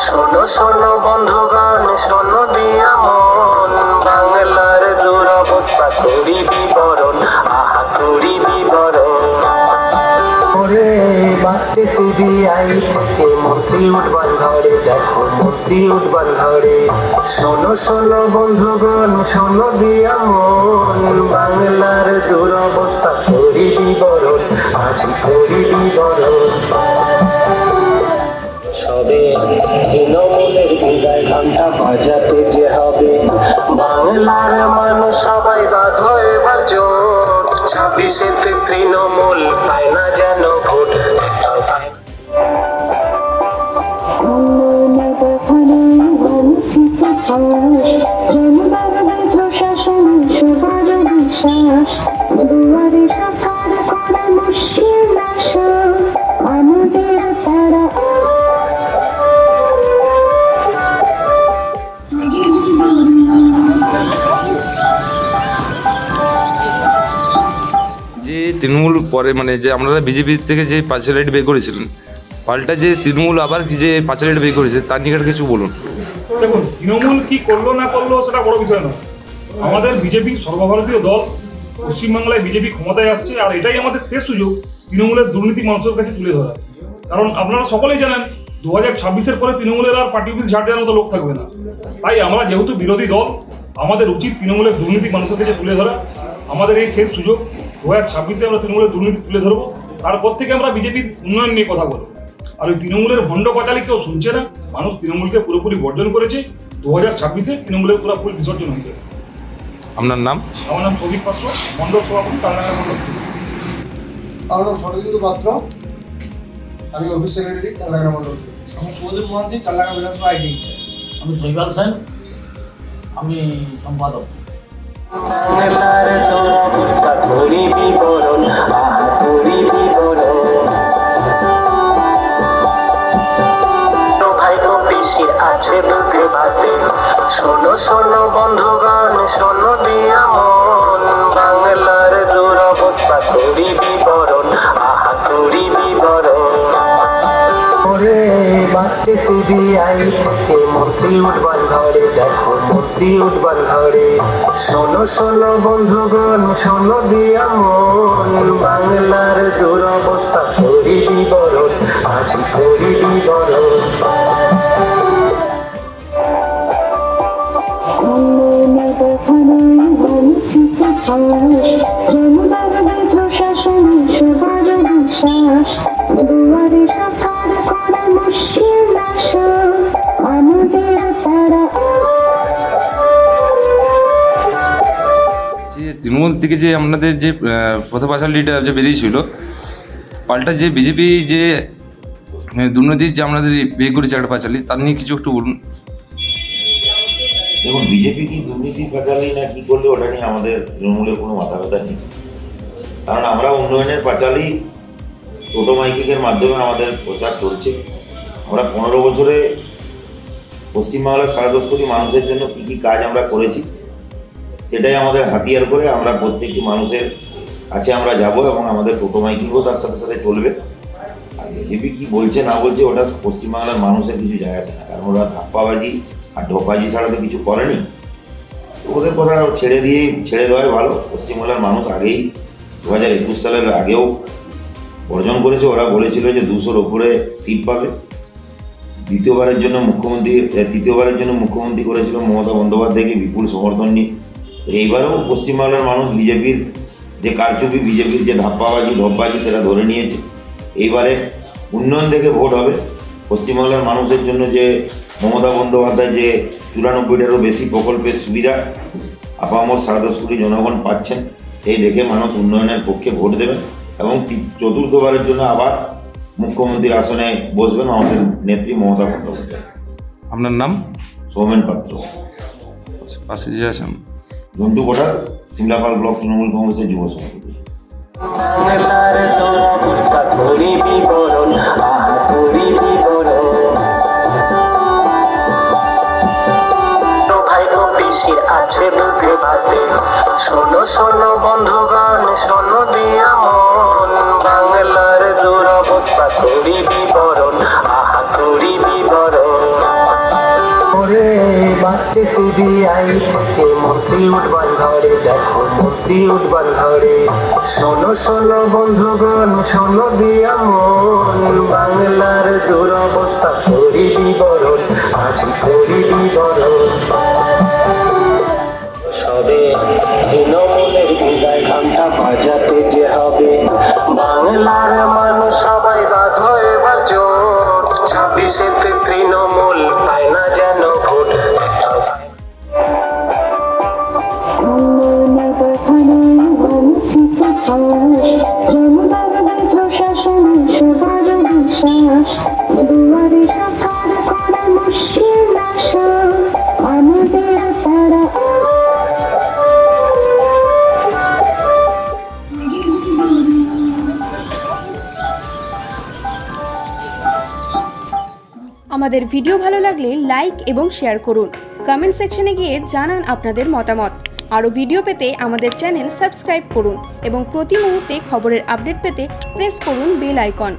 শোনো শোনো বন্ধুগণ, শোনো দিয়া মন, বাংলার দুরবস্থা করি বিবরণ, আহা করি বিবরণ। ওরে বাঁচতে সিবিআই থেকে মন্ত্রী উঠবার ঘরে, দেখো মন্ত্রী উঠবার ঘরে। শোনো শোনো বন্ধুগণ, শোনো দিয়া মন, বাংলার দুরবস্থা করি বিবরণ, আজ করি বিবরণ। সবে তৃণমূলের বিদায় ঘণ্টা বাজাতে যে হবে, বাংলার মানুষ সবাই বাঁধো এবার জোট। 26-এতে তৃণমূল পায় না যেন ভোট, একটাও পায় না। যে তৃণমূল পরে মানে যে আপনারা বিজেপি থেকে যে 5 লাইট বের করেছিলেন, পাল্টা যে তৃণমূল আবার কি যে 5 লাইট বের করেছে, তার নিয়ে কিছু বলুন। দেখুন, তৃণমূল কি করলো না করলো সেটা বড় বিষয় নয়। আমাদের বিজেপি সর্বভারতীয় দল, পশ্চিমবাংলায় বিজেপি ক্ষমতায় আসছে, আর এটাই আমাদের শেষ সুযোগ তৃণমূলের দুর্নীতি মানুষের কাছে তুলে ধরা। কারণ আপনারা সকলেই জানেন 2026-এর পরে তৃণমূলের আর পার্টি অফিস ঝাড় দেওয়ার মতো লোক থাকবে না। তাই আমরা যেহেতু বিরোধী দল, আমাদের উচিত তৃণমূলের দুর্নীতি মানুষের কাছে তুলে ধরা। আমাদের এই শেষ সুযোগ, 2026-এ আমরা তৃণমূলের দুর্নীতি তুলে ধরবো, তারপর থেকে আমরা বিজেপির উন্নয়ন নিয়ে কথা বলবো। আর ওই তৃণমূলের ভণ্ড পাঁচালি কেউ শুনছে না। মানুষ তৃণমূলকে পুরোপুরি বর্জন করেছে। 2026-এ তৃণমূলের পুরোপুরি বিসর্জন হয়ে যাবে। আপনার নাম? আমার নাম সৌভিক পাত্র, মণ্ডল সভাপতি, কালনাগর মণ্ডল। আমার নাম শরদিন্দু পাত্র, আমি অফিস সেক্রেটারি, কালনাগর মণ্ডল। আমি সুবোধ মহান্তি, কালনাগর বিধানসভা আইডি। আমি শৈবাল সেন, আমি সম্পাদক। বাংলার দুরবস্থা করি বিবরণ, আহা করি বিবরণ। ভাইপো পিসির আছে দুধে ভাতে, শোনো শোনো বন্ধুগণ, শোনো দিয়া মন, বাংলার দুরবস্থা করি বিবরণ, আহা করি বিবরণ। ওরে বাঁচতে সিবিআই থেকে মন্ত্রী উঠবার ঘরে, দেখো মন্ত্রী উঠবার ঘরে। শোনো শোনো বন্ধুগণ, শোনো দিয়া মন, বাংলার দুরবস্থা করি বিবরণ, আজ করি বিবরণ। যে তৃণমূল থেকে যে আপনাদের যে প্রথম পাঁচালিটা যে বেরিয়েছিল, পাল্টা যে বিজেপি যে দুর্নীতির যে আপনাদের বের করেছে একটা পাঁচালি, তার নিয়ে কিছু একটু বলুন। দেখুন, বিজেপি কি দুর্নীতি পাঁচালি না কি করলে ওটা নিয়ে আমাদের তৃণমূলের কোনো মাথা ব্যথা নেই। কারণ আমরা উন্নয়নের পাঁচালি টোটো মাইকিংয়ের মাধ্যমে আমাদের প্রচার চলছে। আমরা 15 বছরে পশ্চিমবাংলার 10.5 কোটি মানুষের জন্য কী কী কাজ আমরা করেছি, সেটাই আমাদের হাতিয়ার করে আমরা প্রত্যেকটি মানুষের কাছে আমরা যাব, এবং আমাদের টোটো মাইকিংও তার সাথে সাথে চলবে। আর বিজেপি কী বলছে না বলছে ওটা পশ্চিমবাংলার মানুষের কিছু যায় আসে না, কারণ ওরা ধাপ্পাবাজি আর ঢোপাজি ছাড়া তো কিছু করেনি। ওদের কথা ছেড়ে দেওয়াই ভালো। পশ্চিমবাংলার মানুষ আগেই 2021 সালের আগেও বর্জন করেছে। ওরা বলেছিল যে 200-র ওপরে সিট পাবে। তৃতীয়বারের জন্য মুখ্যমন্ত্রী করেছিল মমতা বন্দ্যোপাধ্যায়কে বিপুল সমর্থন নিয়ে। এইবারেও পশ্চিমবাংলার মানুষ বিজেপির যে কারচুপি, বিজেপির যে ঢপবাজি সেটা ধরে নিয়েছে। এইবারে উন্নয়ন দেখে ভোট হবে। পশ্চিমবাংলার মানুষের জন্য যে মমতা বন্দ্যোপাধ্যায় যে 94টারও বেশি প্রকল্পের সুবিধা আপামর 10.5 কোটি জনগণ পাচ্ছেন, সেই দেখে মানুষ উন্নয়নের পক্ষে ভোট দেবেন, এবং 4র্থবারের জন্য আবার মুখ্যমন্ত্রীর আসনে বসবেন আমাদের নেত্রী মমতা বন্দ্যোপাধ্যায়। আপনার নাম? সৌমেন পাত্র। পাশে যে আছেন ঘন্টু কোটার, সিমলাপাল ব্লক তৃণমূল কংগ্রেসের যুব সভাপতি। বাংলার দুরবস্থা করি বিবরণ, আহা করি বিবরণ। ভাইপো পিসির আছে দুধে ভাতে, শোনো শোনো বন্ধুগণ, শোনো দিয়া মন, বাংলার দুরবস্থা করি বিবরণ, আহা করি বিবরণ। বাঁচতে সিবিআই থেকে মন্ত্রী উঠবার ঘরে, দেখো মন্ত্রী উঠবার ঘরে। শোনো শোনো বন্ধুগণ, শোনো দিয়া মন, বাংলার দুরবস্থা করি বিবরণ, আজ করি বিবরণ। সবে তৃণমূলের বিদায় ঘণ্টা বাজাতে যে হবে, বাংলার মানুষ সবাই বাঁধো এবার জোট। 26-এতে তৃণমূল পায় না যেন ভোট। আমাদের ভিডিও ভালো লাগলে লাইক এবং শেয়ার করুন। কমেন্ট সেকশনে গিয়ে জানান আপনাদের মতামত। আরও ভিডিও পেতে আমাদের চ্যানেল সাবস্ক্রাইব করুন এবং প্রতি মুহূর্তে খবরের আপডেট পেতে প্রেস করুন বেল আইকন।